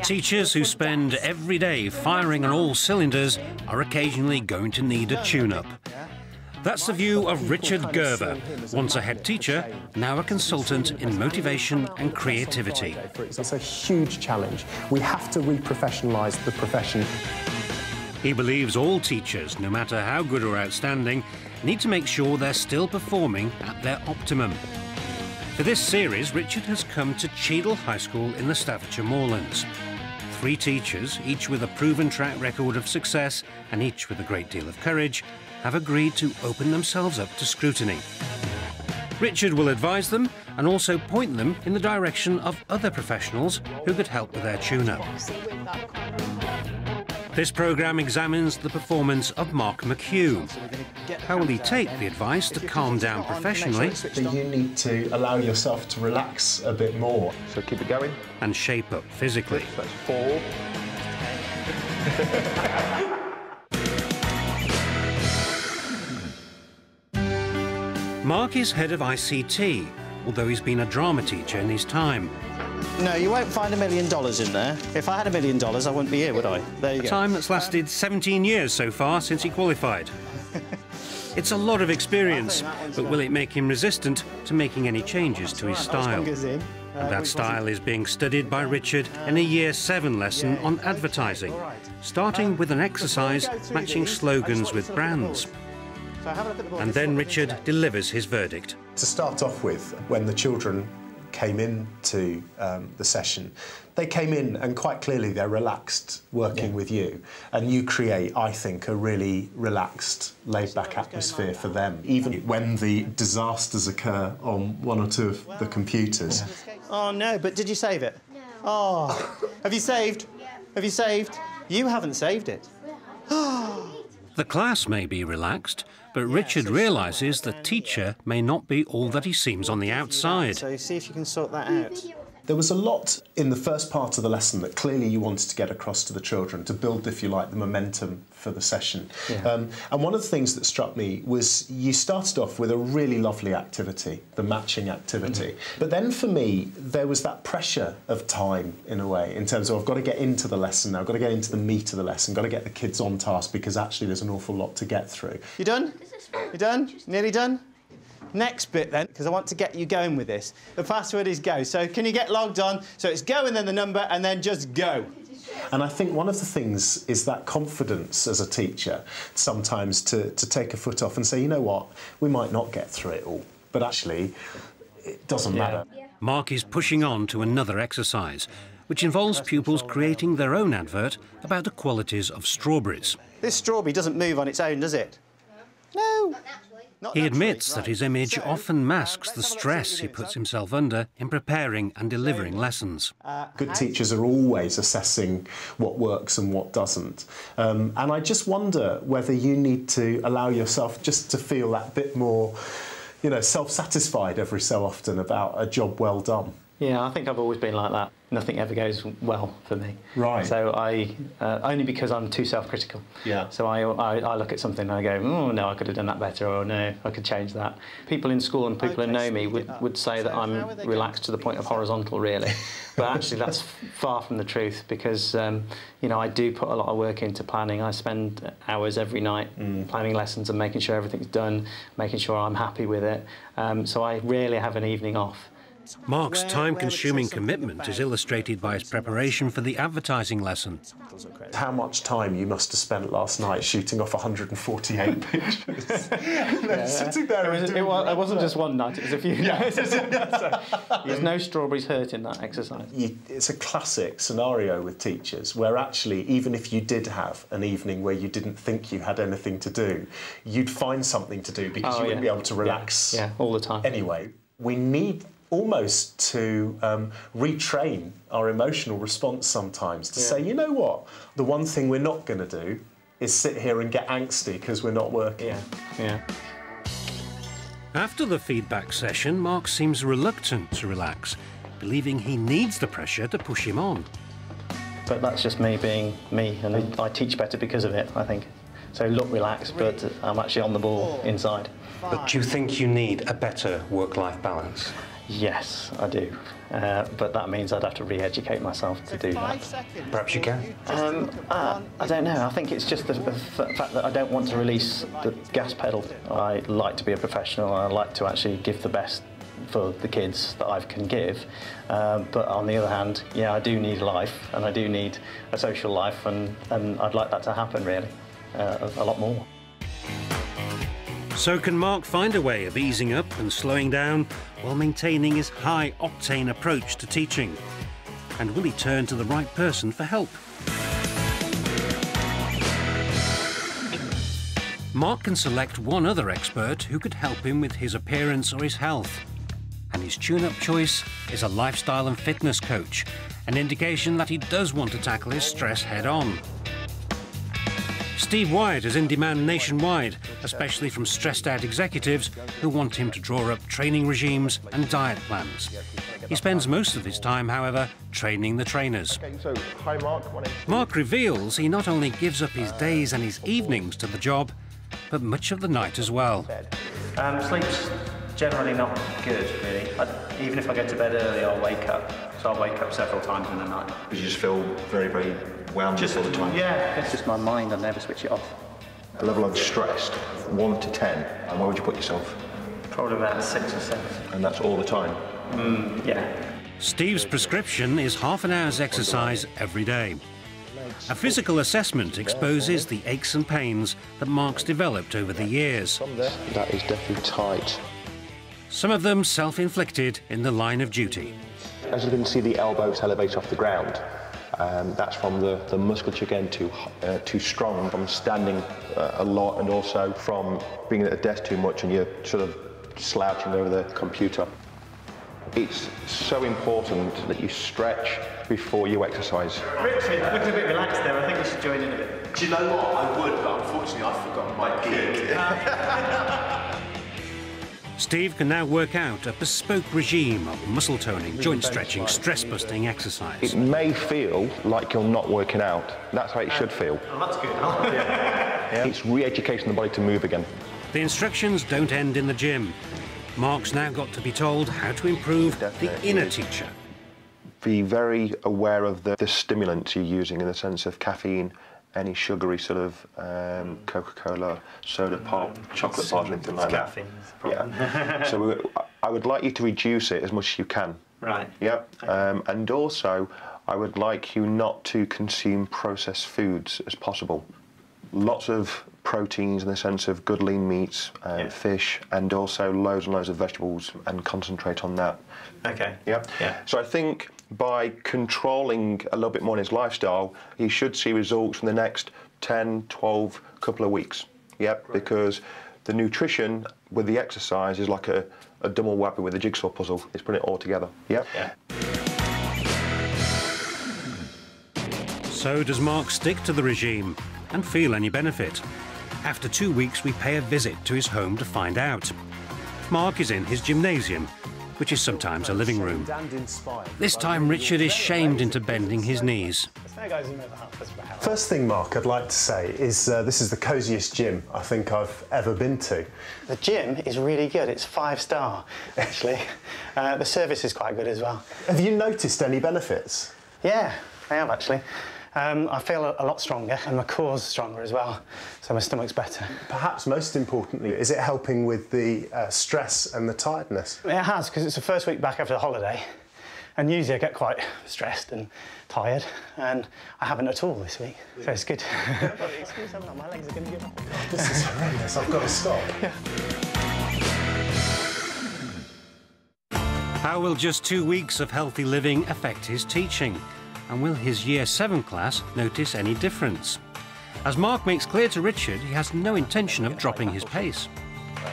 Teachers who spend every day firing on all cylinders are occasionally going to need a tune-up. That's the view of Richard Gerber, once a head teacher, now a consultant in motivation and creativity. It's a huge challenge. We have to re-professionalise the profession. He believes all teachers, no matter how good or outstanding, need to make sure they're still performing at their optimum. For this series, Richard has come to Cheadle High School in the Staffordshire Moorlands. 3 teachers, each with a proven track record of success and each with a great deal of courage, have agreed to open themselves up to scrutiny. Richard will advise them and also point them in the direction of other professionals who could help with their tune-up. This programme examines the performance of Mark McHugh. How will he take the advice to calm down professionally? You need to allow yourself to relax a bit more. So keep it going. And shape up physically. That's 4. Mark is head of ICT, although he's been a drama teacher in his time. No, you won't find $1 million in there. If I had $1 million, I wouldn't be here, would I? There you go. A time that's lasted 17 years so far since he qualified. It's a lot of experience, but will it make him resistant to making any changes to his style? And that style is being studied by Richard in a Year 7 lesson on advertising, starting with an exercise matching slogans with brands. And then Richard delivers his verdict. To start off with, when the children came into the session, they came in and quite clearly they're relaxed working with you, and you create, I think, a really relaxed, laid-back atmosphere for them, even when the disasters occur on 1 or 2 of the computers. Oh no, but did you save it? No. Oh, have you saved? Yeah. Have you saved? You haven't saved it. The class may be relaxed, but Richard realises the teacher may not be all that he seems on the outside. So see if you can sort that out. There was a lot in the first part of the lesson that clearly you wanted to get across to the children to build, if you like, the momentum for the session. Yeah. And one of the things that struck me was you started off with a really lovely activity, the matching activity. But then for me, there was that pressure of time, in a way, in terms of I've got to get into the lesson now, I've got to get into the meat of the lesson, got to get the kids on task, because actually there's an awful lot to get through. You done? You done? Nearly done? Next bit then, because I want to get you going with this. The password is go. So can you get logged on? So it's go and then the number and then just go. And I think one of the things is that confidence as a teacher, sometimes to take a foot off and say, you know what, we might not get through it all, but actually it doesn't matter. Mark is pushing on to another exercise, which involves pupils creating their own advert about the qualities of strawberries. This strawberry doesn't move on its own, does it? No. He admits that his image often masks the stress he puts himself under in preparing and delivering lessons. Good teachers are always assessing what works and what doesn't. And I just wonder whether you need to allow yourself just to feel that bit more, you know, self-satisfied every so often about a job well done. Yeah, I think I've always been like that. Nothing ever goes well for me. Right. So I, only because I'm too self-critical. Yeah. So I look at something and I go, oh no, I could have done that better, or no, I could change that. People in school and people who know me would say that I'm relaxed to the point of horizontal, really. But actually that's far from the truth, because you know, I do put a lot of work into planning. I spend hours every night planning lessons and making sure everything's done, making sure I'm happy with it. So I rarely have an evening off. Mark's time-consuming commitment is illustrated by his preparation for the advertising lesson. How much time you must have spent last night shooting off 148 pictures. Sitting there it wasn't just one night, it was a few nights. There's no strawberries hurt in that exercise. It's a classic scenario with teachers where actually, even if you did have an evening where you didn't think you had anything to do, you'd find something to do because you wouldn't be able to relax all the time. Anyway, we need almost to retrain our emotional response sometimes to say, you know what, the one thing we're not going to do is sit here and get angsty because we're not working. After the feedback session, Mark seems reluctant to relax, believing he needs the pressure to push him on. But that's just me being me, and I teach better because of it, I think. So look relaxed, but I'm actually on the ball inside. But do you think you need a better work-life balance? Yes, I do. But that means I'd have to re-educate myself to do that. Perhaps you can. I don't know. I think it's just the fact that I don't want to release the gas pedal. I like to be a professional. I like to actually give the best for the kids that I can give. But on the other hand, yeah, I do need life, and I do need a social life, and I'd like that to happen, really, a lot more. So can Mark find a way of easing up and slowing down while maintaining his high-octane approach to teaching? And will he turn to the right person for help? Mark can select one other expert who could help him with his appearance or his health. And his tune-up choice is a lifestyle and fitness coach, an indication that he does want to tackle his stress head-on. Steve Wyatt is in demand nationwide, especially from stressed-out executives who want him to draw up training regimes and diet plans. He spends most of his time, however, training the trainers. Hi, Mark. Mark reveals he not only gives up his days and his evenings to the job, but much of the night as well. Sleep's generally not good, really. Even if I go to bed early, I'll wake up. So I'll wake up several times in the night. Because you just feel very, very wound all the time? Yeah, it's just my mind. I never switch it off. A level of stress, 1 to 10, and where would you put yourself? Probably about 6 or 7. And that's all the time? Yeah. Steve's prescription is half an hour's exercise every day. A physical assessment exposes the aches and pains that Mark's developed over the years. That is definitely tight. Some of them self-inflicted in the line of duty. As you can see, the elbows elevate off the ground. That's from the musculature getting too strong, from standing a lot, and also from being at a desk too much and you're sort of slouching over the computer. It's so important that you stretch before you exercise. Richard, looking a bit relaxed there. I think we should join in a bit. Do you know what? I would, but unfortunately I've forgotten my gig. Steve can now work out a bespoke regime of muscle toning, joint stretching, stress-busting exercise. It may feel like you're not working out. That's how it should feel. Oh, that's good. Yeah. It's re-educating the body to move again. The instructions don't end in the gym. Mark's now got to be told how to improve the inner teacher. Be very aware of the stimulants you're using, in the sense of caffeine, any sugary sort of Coca-Cola, soda pop, chocolate bars, anything like that. Caffeine's the problem. Yeah. So I would like you to reduce it as much as you can. Right. Yep. And also, I would like you not to consume processed foods as possible. Lots of proteins in the sense of good lean meats, fish, and also loads and loads of vegetables, and concentrate on that. Okay. Yep. Yeah. So I think by controlling a little bit more in his lifestyle, he should see results in the next 10, 12 couple of weeks. Yep. Because the nutrition with the exercise is like a double whammy with a jigsaw puzzle. It's putting it all together. Yep. Yeah. So does Mark stick to the regime and feel any benefit? After 2 weeks, we pay a visit to his home to find out. Mark is in his gymnasium, which is sometimes a living room. This time, Richard is shamed into bending his knees. First thing, Mark, I'd like to say is this is the cosiest gym I think I've ever been to. The gym is really good. It's 5-star, actually. The service is quite good as well. Have you noticed any benefits? Yeah, I have, actually. I feel a lot stronger, and my core's stronger as well, so my stomach's better. Perhaps most importantly, is it helping with the stress and the tiredness? It has, because it's the first week back after the holiday, and usually I get quite stressed and tired, and I haven't at all this week, so it's good. Excuse me, my legs are going to give up. This is horrendous, I've got to stop. Yeah. How will just 2 weeks of healthy living affect his teaching? And will his Year 7 class notice any difference? As Mark makes clear to Richard, he has no intention of dropping his pace.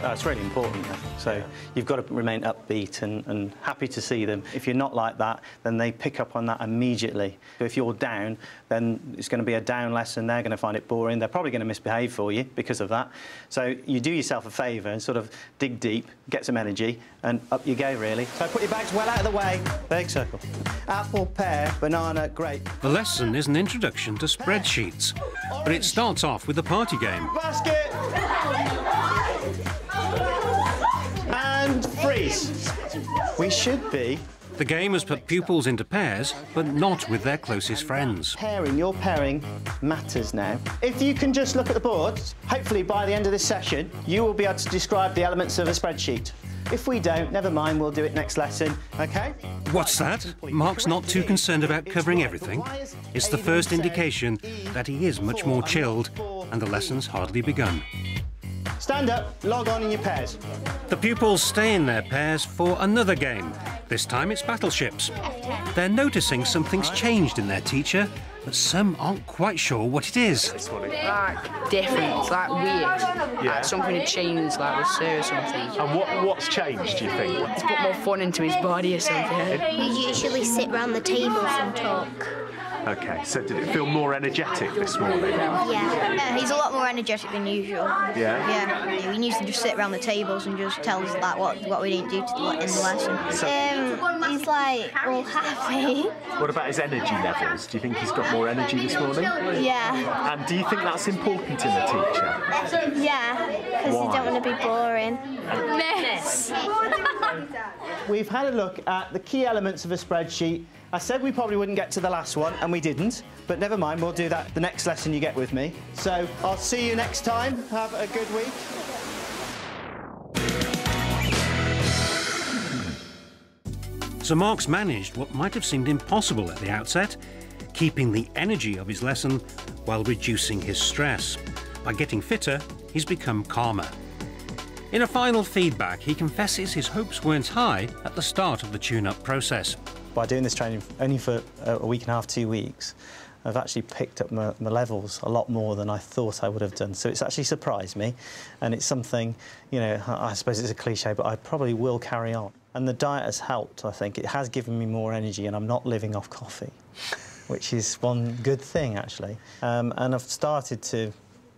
It's really important. So you've got to remain upbeat and happy to see them. If you're not like that, then they pick up on that immediately. So if you're down, then it's going to be a down lesson. They're going to find it boring. They're probably going to misbehave for you because of that. So you do yourself a favour and sort of dig deep, get some energy, and up you go, really. So put your bags well out of the way. Big circle. Apple, pear, banana, grape. The lesson is an introduction to spreadsheets, but it starts off with a party game. Basket! And freeze. We should be The game has put pupils into pairs, but not with their closest friends. your pairing matters now. If you can just look at the board, hopefully by the end of this session, you will be able to describe the elements of a spreadsheet. If we don't, never mind, we'll do it next lesson, OK? What's that? Mark's not too concerned about covering everything. It's the first indication that he is much more chilled, and the lesson's hardly begun. Stand up, log on in your pairs. The pupils stay in their pairs for another game. This time it's battleships. They're noticing something's changed in their teacher, but some aren't quite sure what it is. Like different, it's like weird. Like something had changed, like with Sir or something. And what's changed, do you think? He's put more fun into his body or something. We usually sit round the tables and talk. Okay, so did it feel more energetic this morning? Yeah. He's a lot more energetic than usual. Yeah? Yeah. We used to just sit around the tables and just tell us like what we didn't do in the lesson. He's like all happy. What about his energy levels? Do you think he's got more energy this morning? Yeah. And do you think that's important in a teacher? Yeah, because you don't want to be boring. Mess. We've had a look at the key elements of a spreadsheet. I said we probably wouldn't get to the last one, and we didn't. But never mind, we'll do that the next lesson you get with me. So I'll see you next time. Have a good week. So Mark's managed what might have seemed impossible at the outset, keeping the energy of his lesson while reducing his stress. By getting fitter, he's become calmer. In a final feedback, he confesses his hopes weren't high at the start of the tune-up process. By doing this training only for a week and a half, 2 weeks, I've actually picked up my levels a lot more than I thought I would have done. So it's actually surprised me, and it's something, you know, I suppose it's a cliche, but I probably will carry on. And the diet has helped, I think. It has given me more energy, and I'm not living off coffee, which is one good thing, actually. And I've started to,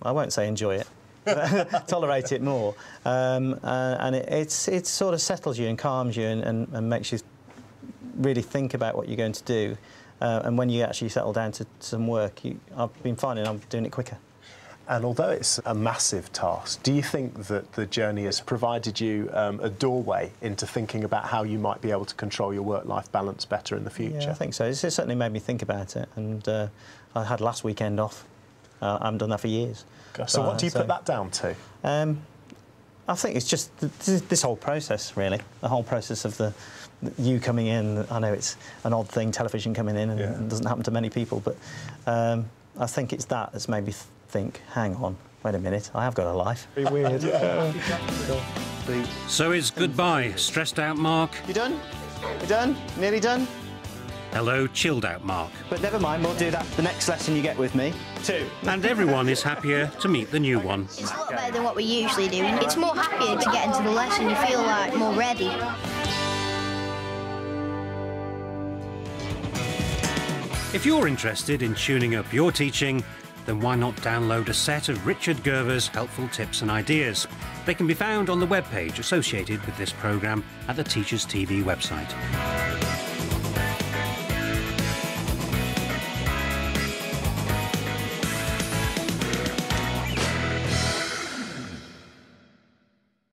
I won't say enjoy it, but tolerate it more. And it sort of settles you and calms you and makes you really think about what you're going to do. And when you actually settle down to some work, I've been finding I'm doing it quicker. And although it's a massive task, do you think that the journey has provided you a doorway into thinking about how you might be able to control your work-life balance better in the future? Yeah, I think so. It's certainly made me think about it. And I had last weekend off. I haven't done that for years. So what do you put that down to? I think it's just this whole process, really. The whole process of you coming in. I know it's an odd thing, television coming in, and it doesn't happen to many people, but I think it's that's made me think, hang on, wait a minute, I have got a life. Very weird. So it's goodbye, stressed out Mark. You done? You done? Nearly done? Hello, chilled out Mark. But never mind, we'll do that the next lesson you get with me. 2. And everyone is happier to meet the new one. It's a lot better than what we usually do. It's more happier to get into the lesson. You feel like more ready. If you're interested in tuning up your teaching, then why not download a set of Richard Gerver's helpful tips and ideas? They can be found on the webpage associated with this programme at the Teachers TV website.